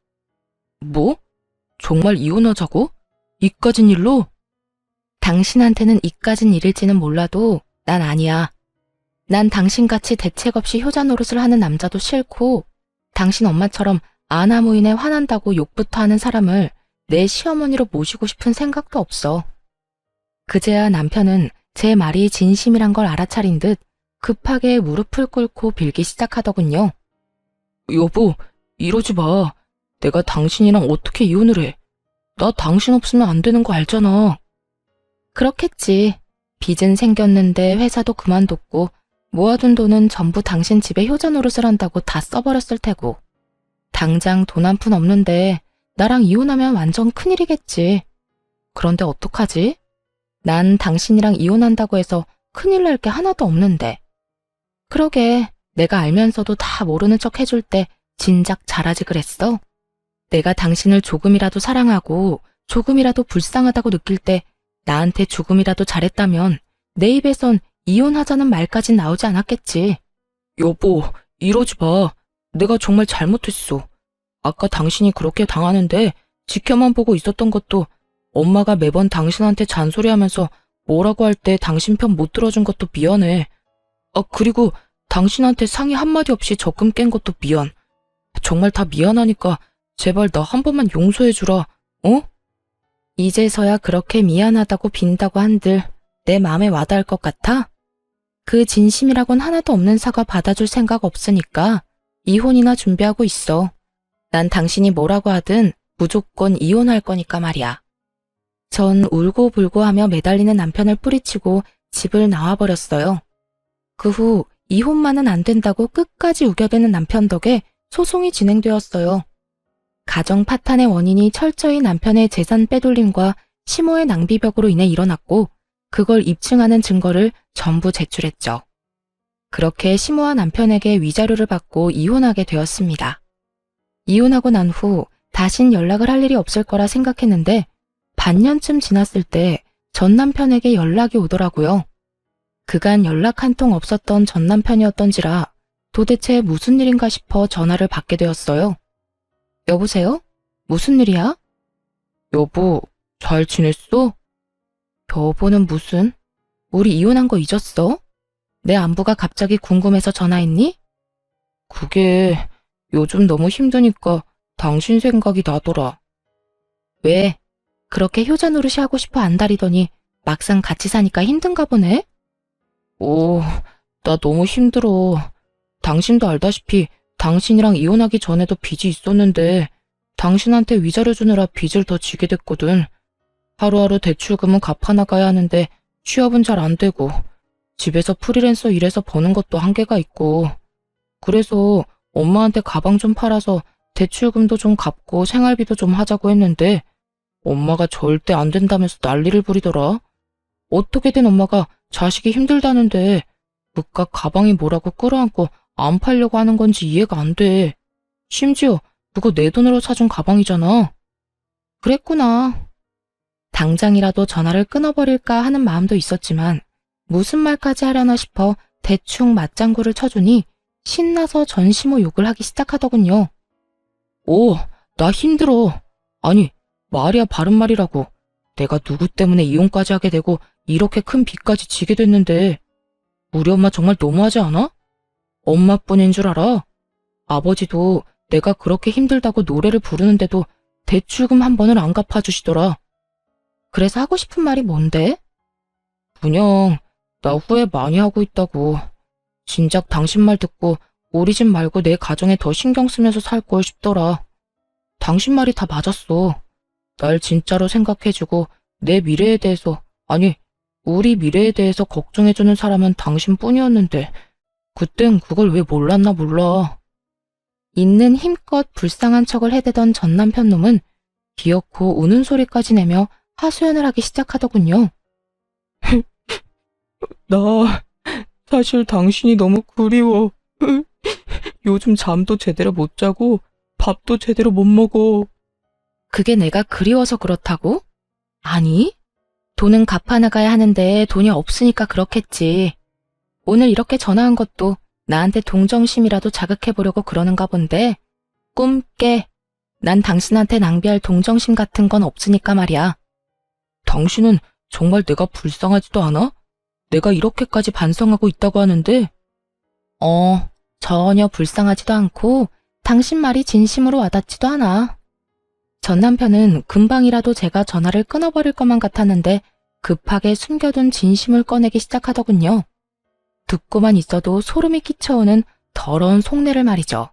S1: 뭐? 정말 이혼하자고? 이까진 일로? 당신한테는 이까진 일일지는 몰라도 난 아니야. 난 당신같이 대책 없이 효자 노릇을 하는 남자도 싫고 당신 엄마처럼 아나무인에 화난다고 욕부터 하는 사람을 내 시어머니로 모시고 싶은 생각도 없어. 그제야 남편은 제 말이 진심이란 걸 알아차린 듯 급하게 무릎을 꿇고 빌기 시작하더군요. 여보, 이러지 마. 내가 당신이랑 어떻게 이혼을 해? 나 당신 없으면 안 되는 거 알잖아. 그렇겠지. 빚은 생겼는데 회사도 그만뒀고 모아둔 돈은 전부 당신 집에 효자 노릇을 한다고 다 써버렸을 테고. 당장 돈 한 푼 없는데 나랑 이혼하면 완전 큰일이겠지. 그런데 어떡하지? 난 당신이랑 이혼한다고 해서 큰일 날 게 하나도 없는데. 그러게 내가 알면서도 다 모르는 척 해줄 때 진작 잘하지 그랬어. 내가 당신을 조금이라도 사랑하고 조금이라도 불쌍하다고 느낄 때 나한테 조금이라도 잘했다면 내 입에선 이혼하자는 말까진 나오지 않았겠지. 여보, 이러지 마. 내가 정말 잘못했어. 아까 당신이 그렇게 당하는데 지켜만 보고 있었던 것도 엄마가 매번 당신한테 잔소리하면서 뭐라고 할 때 당신 편 못 들어준 것도 미안해. 그리고 당신한테 상의 한마디 없이 적금 깬 것도 미안. 정말 다 미안하니까 제발 나 한 번만 용서해주라, 어? 이제서야 그렇게 미안하다고 빈다고 한들 내 마음에 와닿을 것 같아? 그 진심이라곤 하나도 없는 사과 받아줄 생각 없으니까 이혼이나 준비하고 있어. 난 당신이 뭐라고 하든 무조건 이혼할 거니까 말이야. 전 울고불고 하며 매달리는 남편을 뿌리치고 집을 나와버렸어요. 그 후 이혼만은 안 된다고 끝까지 우겨대는 남편 덕에 소송이 진행되었어요. 가정 파탄의 원인이 철저히 남편의 재산 빼돌림과 시모의 낭비벽으로 인해 일어났고 그걸 입증하는 증거를 전부 제출했죠. 그렇게 시모와 남편에게 위자료를 받고 이혼하게 되었습니다. 이혼하고 난 후 다신 연락을 할 일이 없을 거라 생각했는데 반년쯤 지났을 때 전 남편에게 연락이 오더라고요. 그간 연락 한 통 없었던 전 남편이었던지라 도대체 무슨 일인가 싶어 전화를 받게 되었어요. 여보세요? 무슨 일이야? 여보, 잘 지냈어? 여보는 무슨? 우리 이혼한 거 잊었어? 내 안부가 갑자기 궁금해서 전화했니? 그게 요즘 너무 힘드니까 당신 생각이 나더라. 왜? 그렇게 효자 노릇이 하고 싶어 안달이더니 막상 같이 사니까 힘든가 보네? 나 너무 힘들어. 당신도 알다시피 당신이랑 이혼하기 전에도 빚이 있었는데 당신한테 위자료 주느라 빚을 더 지게 됐거든. 하루하루 대출금은 갚아나가야 하는데 취업은 잘 안 되고 집에서 프리랜서 일해서 버는 것도 한계가 있고 그래서 엄마한테 가방 좀 팔아서 대출금도 좀 갚고 생활비도 좀 하자고 했는데 엄마가 절대 안 된다면서 난리를 부리더라. 어떻게 된 엄마가 자식이 힘들다는데 그깟 가방이 뭐라고 끌어안고 안 팔려고 하는 건지 이해가 안 돼. 심지어 그거 내 돈으로 사준 가방이잖아. 그랬구나. 당장이라도 전화를 끊어버릴까 하는 마음도 있었지만 무슨 말까지 하려나 싶어 대충 맞장구를 쳐주니 신나서 전시모 욕을 하기 시작하더군요. 나 힘들어. 아니, 말이야 바른 말이라고. 내가 누구 때문에 이혼까지 하게 되고 이렇게 큰 빚까지 지게 됐는데 우리 엄마 정말 너무하지 않아? 엄마뿐인 줄 알아? 아버지도 내가 그렇게 힘들다고 노래를 부르는데도 대출금 한 번을 안 갚아주시더라. 그래서 하고 싶은 말이 뭔데? 그냥 나 후회 많이 하고 있다고. 진작 당신 말 듣고 우리 집 말고 내 가정에 더 신경 쓰면서 살 걸 싶더라. 당신 말이 다 맞았어. 날 진짜로 생각해주고 내 미래에 대해서, 아니, 우리 미래에 대해서 걱정해주는 사람은 당신뿐이었는데 그땐 그걸 왜 몰랐나 몰라. 있는 힘껏 불쌍한 척을 해대던 전 남편 놈은 귀엽고 우는 소리까지 내며 하소연을 하기 시작하더군요. 나 사실 당신이 너무 그리워. 요즘 잠도 제대로 못 자고 밥도 제대로 못 먹어. 그게 내가 그리워서 그렇다고? 아니, 돈은 갚아 나가야 하는데 돈이 없으니까 그렇겠지. 오늘 이렇게 전화한 것도 나한테 동정심이라도 자극해보려고 그러는가 본데, 꿈 깨. 난 당신한테 낭비할 동정심 같은 건 없으니까 말이야. 당신은 정말 내가 불쌍하지도 않아? 내가 이렇게까지 반성하고 있다고 하는데? 전혀 불쌍하지도 않고 당신 말이 진심으로 와닿지도 않아. 전 남편은 금방이라도 제가 전화를 끊어버릴 것만 같았는데 급하게 숨겨둔 진심을 꺼내기 시작하더군요. 듣고만 있어도 소름이 끼쳐오는 더러운 속내를 말이죠.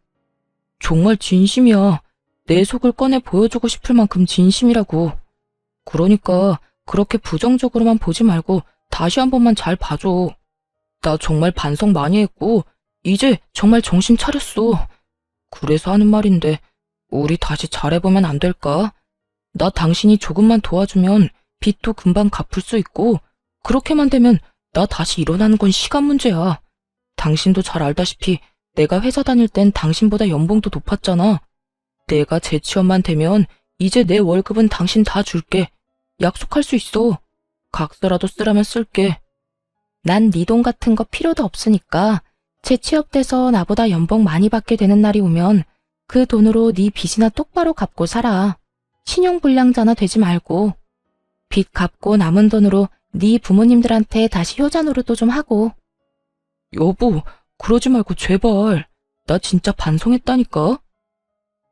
S1: 정말 진심이야. 내 속을 꺼내 보여주고 싶을 만큼 진심이라고. 그러니까 그렇게 부정적으로만 보지 말고 다시 한 번만 잘 봐줘. 나 정말 반성 많이 했고 이제 정말 정신 차렸어. 그래서 하는 말인데 우리 다시 잘해보면 안 될까? 나 당신이 조금만 도와주면 빚도 금방 갚을 수 있고 그렇게만 되면 나 다시 일어나는 건 시간 문제야. 당신도 잘 알다시피 내가 회사 다닐 땐 당신보다 연봉도 높았잖아. 내가 재취업만 되면 이제 내 월급은 당신 다 줄게. 약속할 수 있어. 각서라도 쓰라면 쓸게. 난 네 돈 같은 거 필요도 없으니까 재취업돼서 나보다 연봉 많이 받게 되는 날이 오면 그 돈으로 네 빚이나 똑바로 갚고 살아. 신용불량자나 되지 말고. 빚 갚고 남은 돈으로 네 부모님들한테 다시 효자 노릇도 좀 하고. 여보, 그러지 말고 제발. 나 진짜 반성했다니까.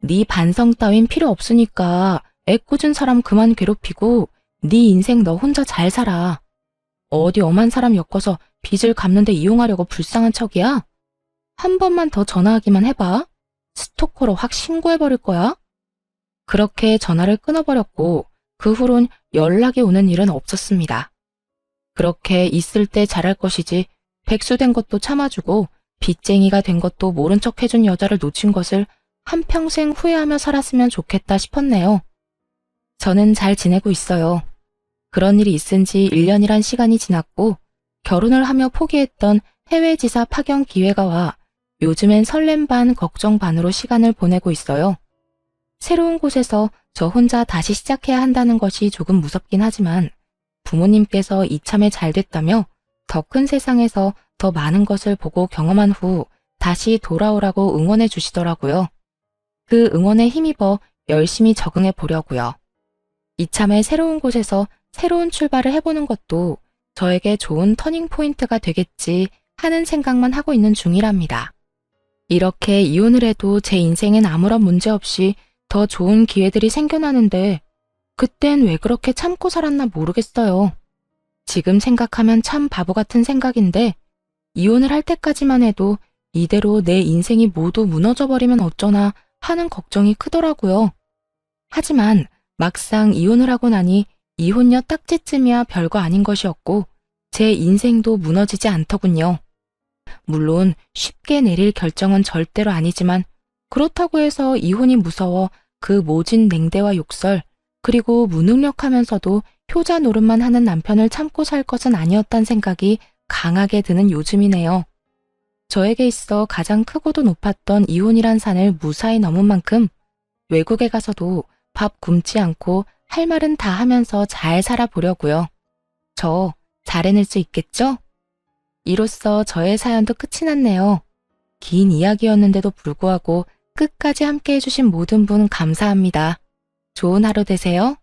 S1: 네 반성 따윈 필요 없으니까 애꿎은 사람 그만 괴롭히고 네 인생 너 혼자 잘 살아. 어디 엄한 사람 엮어서 빚을 갚는데 이용하려고 불쌍한 척이야? 한 번만 더 전화하기만 해봐. 스토커로 확 신고해버릴 거야. 그렇게 전화를 끊어버렸고 그 후론 연락이 오는 일은 없었습니다. 그렇게 있을 때 잘할 것이지 백수된 것도 참아주고 빚쟁이가 된 것도 모른 척 해준 여자를 놓친 것을 한평생 후회하며 살았으면 좋겠다 싶었네요. 저는 잘 지내고 있어요. 그런 일이 있은 지 1년이란 시간이 지났고 결혼을 하며 포기했던 해외 지사 파견 기회가 와 요즘엔 설렘 반 걱정 반으로 시간을 보내고 있어요. 새로운 곳에서 저 혼자 다시 시작해야 한다는 것이 조금 무섭긴 하지만 부모님께서 이참에 잘 됐다며 더 큰 세상에서 더 많은 것을 보고 경험한 후 다시 돌아오라고 응원해 주시더라고요. 그 응원에 힘입어 열심히 적응해 보려고요. 이참에 새로운 곳에서 새로운 출발을 해보는 것도 저에게 좋은 터닝 포인트가 되겠지 하는 생각만 하고 있는 중이랍니다. 이렇게 이혼을 해도 제 인생엔 아무런 문제 없이 더 좋은 기회들이 생겨나는데 그땐 왜 그렇게 참고 살았나 모르겠어요. 지금 생각하면 참 바보 같은 생각인데 이혼을 할 때까지만 해도 이대로 내 인생이 모두 무너져버리면 어쩌나 하는 걱정이 크더라고요. 하지만 막상 이혼을 하고 나니 이혼녀 딱지쯤이야 별거 아닌 것이었고 제 인생도 무너지지 않더군요. 물론 쉽게 내릴 결정은 절대로 아니지만 그렇다고 해서 이혼이 무서워 그 모진 냉대와 욕설 그리고 무능력하면서도 효자 노릇만 하는 남편을 참고 살 것은 아니었단 생각이 강하게 드는 요즘이네요. 저에게 있어 가장 크고도 높았던 이혼이란 산을 무사히 넘은 만큼 외국에 가서도 밥 굶지 않고 할 말은 다 하면서 잘 살아보려고요. 저 잘 해낼 수 있겠죠? 이로써 저의 사연도 끝이 났네요. 긴 이야기였는데도 불구하고 끝까지 함께 해주신 모든 분 감사합니다. 좋은 하루 되세요.